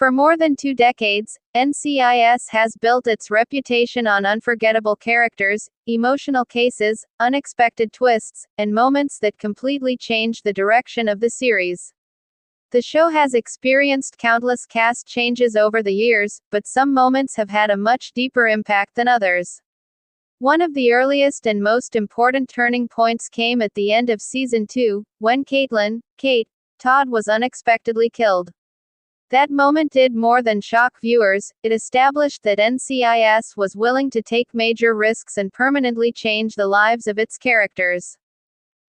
For more than 2 decades, NCIS has built its reputation on unforgettable characters, emotional cases, unexpected twists, and moments that completely change the direction of the series. The show has experienced countless cast changes over the years, but some moments have had a much deeper impact than others. One of the earliest and most important turning points came at the end of Season 2, when Kate Todd was unexpectedly killed. That moment did more than shock viewers, it established that NCIS was willing to take major risks and permanently change the lives of its characters.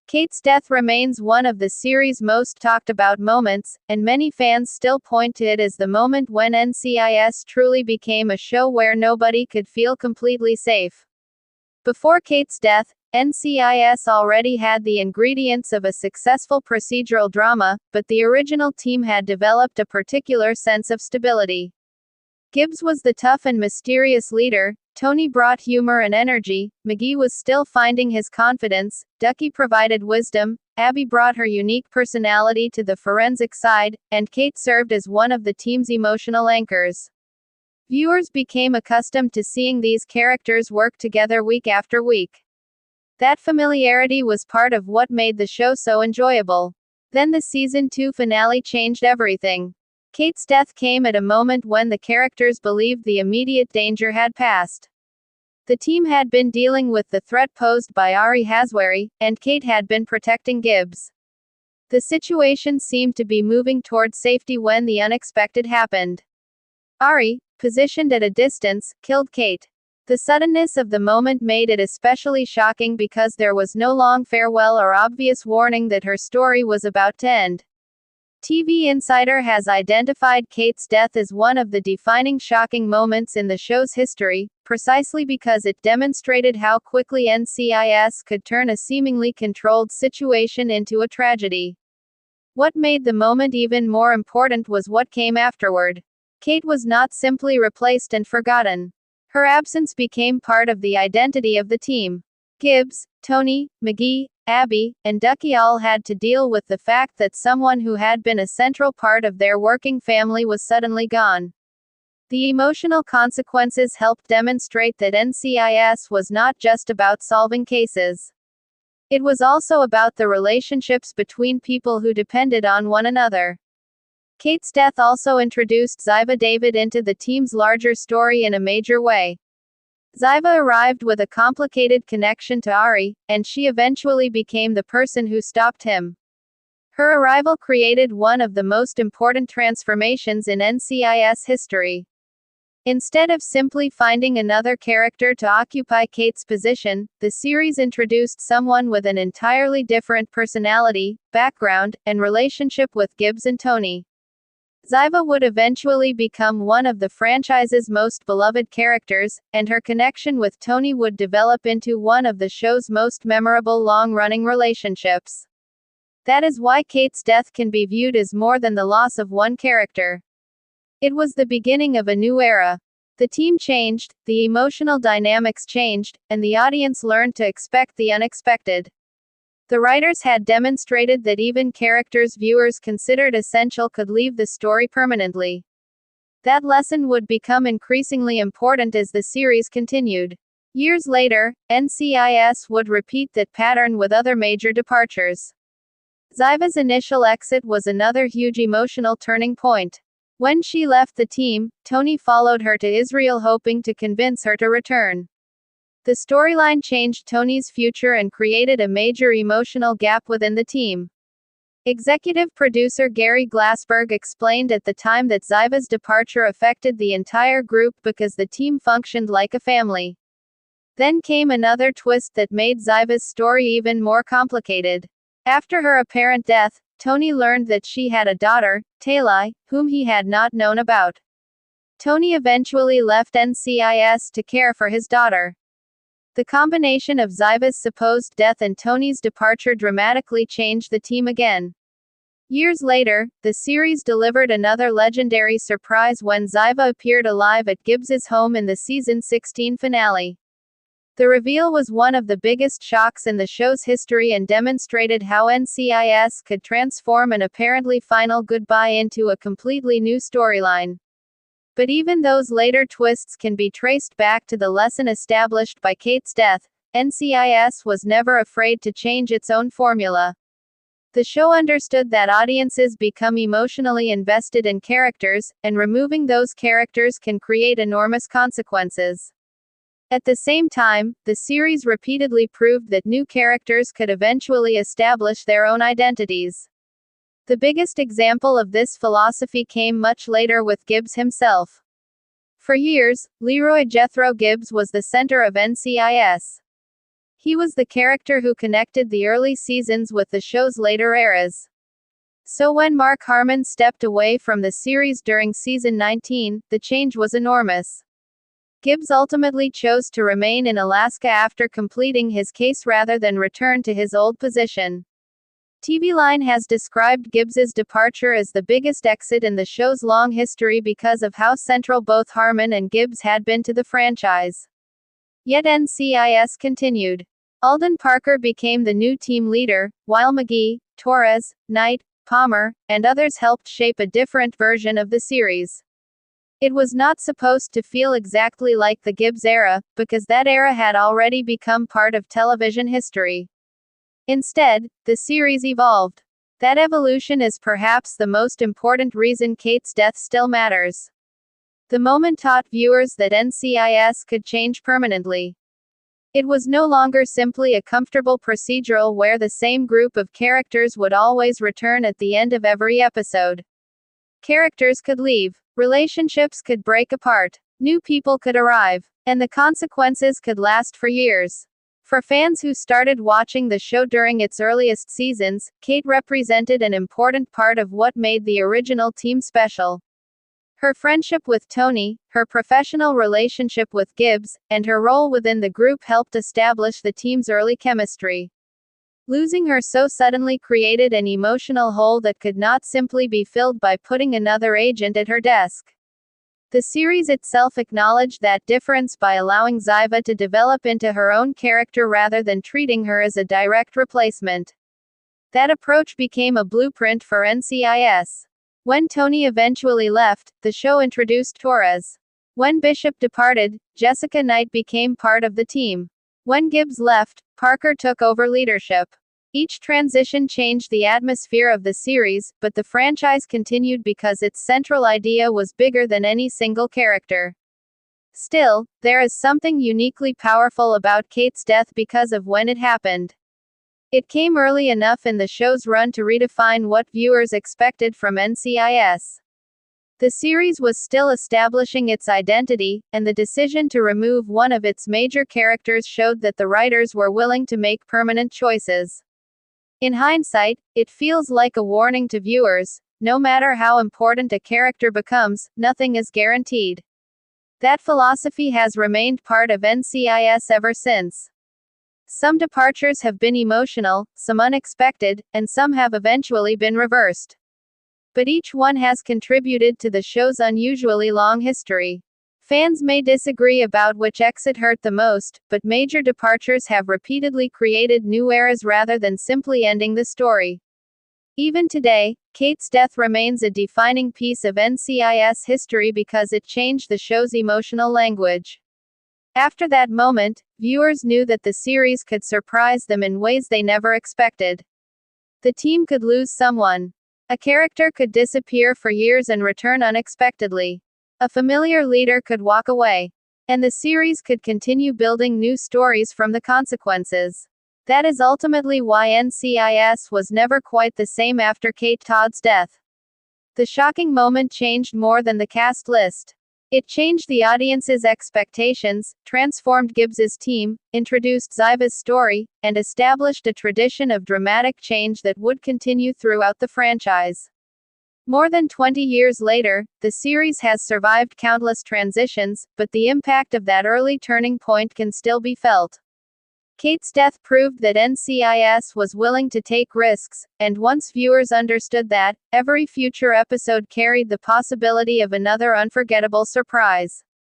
Kate's death remains one of the series' most talked about moments, and many fans still point to it as the moment when NCIS truly became a show where nobody could feel completely safe. Before Kate's death, NCIS already had the ingredients of a successful procedural drama, but the original team had developed a particular sense of stability. Gibbs was the tough and mysterious leader, Tony brought humor and energy, McGee was still finding his confidence, Ducky provided wisdom, Abby brought her unique personality to the forensic side, and Kate served as one of the team's emotional anchors. Viewers became accustomed to seeing these characters work together week after week. That familiarity was part of what made the show so enjoyable. Then the Season 2 finale changed everything. Kate's death came at a moment when the characters believed the immediate danger had passed. The team had been dealing with the threat posed by Ari Haswari, and Kate had been protecting Gibbs. The situation seemed to be moving towards safety when the unexpected happened. Ari, positioned at a distance, killed Kate. The suddenness of the moment made it especially shocking because there was no long farewell or obvious warning that her story was about to end. TV Insider has identified Kate's death as one of the defining shocking moments in the show's history, precisely because it demonstrated how quickly NCIS could turn a seemingly controlled situation into a tragedy. What made the moment even more important was what came afterward. Kate was not simply replaced and forgotten. Her absence became part of the identity of the team. Gibbs, Tony, McGee, Abby, and Ducky all had to deal with the fact that someone who had been a central part of their working family was suddenly gone. The emotional consequences helped demonstrate that NCIS was not just about solving cases. It was also about the relationships between people who depended on one another. Kate's death also introduced Ziva David into the team's larger story in a major way. Ziva arrived with a complicated connection to Ari, and she eventually became the person who stopped him. Her arrival created one of the most important transformations in NCIS history. Instead of simply finding another character to occupy Kate's position, the series introduced someone with an entirely different personality, background, and relationship with Gibbs and Tony. Ziva would eventually become one of the franchise's most beloved characters, and her connection with Tony would develop into one of the show's most memorable long-running relationships. That is why Kate's death can be viewed as more than the loss of one character. It was the beginning of a new era. The team changed, the emotional dynamics changed, and the audience learned to expect the unexpected. The writers had demonstrated that even characters viewers considered essential could leave the story permanently. That lesson would become increasingly important as the series continued. Years later, NCIS would repeat that pattern with other major departures. Ziva's initial exit was another huge emotional turning point. When she left the team, Tony followed her to Israel hoping to convince her to return. The storyline changed Tony's future and created a major emotional gap within the team. Executive producer Gary Glassberg explained at the time that Ziva's departure affected the entire group because the team functioned like a family. Then came another twist that made Ziva's story even more complicated. After her apparent death, Tony learned that she had a daughter, Talai, whom he had not known about. Tony eventually left NCIS to care for his daughter. The combination of Ziva's supposed death and Tony's departure dramatically changed the team again. Years later, the series delivered another legendary surprise when Ziva appeared alive at Gibbs's home in the season 16 finale. The reveal was one of the biggest shocks in the show's history and demonstrated how NCIS could transform an apparently final goodbye into a completely new storyline. But even those later twists can be traced back to the lesson established by Kate's death. NCIS was never afraid to change its own formula. The show understood that audiences become emotionally invested in characters, and removing those characters can create enormous consequences. At the same time, the series repeatedly proved that new characters could eventually establish their own identities. The biggest example of this philosophy came much later with Gibbs himself. For years, Leroy Jethro Gibbs was the center of NCIS. He was the character who connected the early seasons with the show's later eras. So when Mark Harmon stepped away from the series during season 19, the change was enormous. Gibbs ultimately chose to remain in Alaska after completing his case rather than return to his old position. TV Line has described Gibbs's departure as the biggest exit in the show's long history because of how central both Harmon and Gibbs had been to the franchise. Yet NCIS continued. Alden Parker became the new team leader, while McGee, Torres, Knight, Palmer, and others helped shape a different version of the series. It was not supposed to feel exactly like the Gibbs era, because that era had already become part of television history. Instead, the series evolved. That evolution is perhaps the most important reason Kate's death still matters. The moment taught viewers that NCIS could change permanently. It was no longer simply a comfortable procedural where the same group of characters would always return at the end of every episode. Characters could leave, relationships could break apart, new people could arrive, and the consequences could last for years. For fans who started watching the show during its earliest seasons, Kate represented an important part of what made the original team special. Her friendship with Tony, her professional relationship with Gibbs, and her role within the group helped establish the team's early chemistry. Losing her so suddenly created an emotional hole that could not simply be filled by putting another agent at her desk. The series itself acknowledged that difference by allowing Ziva to develop into her own character rather than treating her as a direct replacement. That approach became a blueprint for NCIS. When Tony eventually left, the show introduced Torres. When Bishop departed, Jessica Knight became part of the team. When Gibbs left, Parker took over leadership. Each transition changed the atmosphere of the series, but the franchise continued because its central idea was bigger than any single character. Still, there is something uniquely powerful about Kate's death because of when it happened. It came early enough in the show's run to redefine what viewers expected from NCIS. The series was still establishing its identity, and the decision to remove one of its major characters showed that the writers were willing to make permanent choices. In hindsight, it feels like a warning to viewers: no matter how important a character becomes, nothing is guaranteed. That philosophy has remained part of NCIS ever since. Some departures have been emotional, some unexpected, and some have eventually been reversed. But each one has contributed to the show's unusually long history. Fans may disagree about which exit hurt the most, but major departures have repeatedly created new eras rather than simply ending the story. Even today, Kate's death remains a defining piece of NCIS history because it changed the show's emotional language. After that moment, viewers knew that the series could surprise them in ways they never expected. The team could lose someone. A character could disappear for years and return unexpectedly. A familiar leader could walk away. And the series could continue building new stories from the consequences. That is ultimately why NCIS was never quite the same after Kate Todd's death. The shocking moment changed more than the cast list. It changed the audience's expectations, transformed Gibbs's team, introduced Ziva's story, and established a tradition of dramatic change that would continue throughout the franchise. More than 20 years later, the series has survived countless transitions, but the impact of that early turning point can still be felt. Kate's death proved that NCIS was willing to take risks, and once viewers understood that, every future episode carried the possibility of another unforgettable surprise.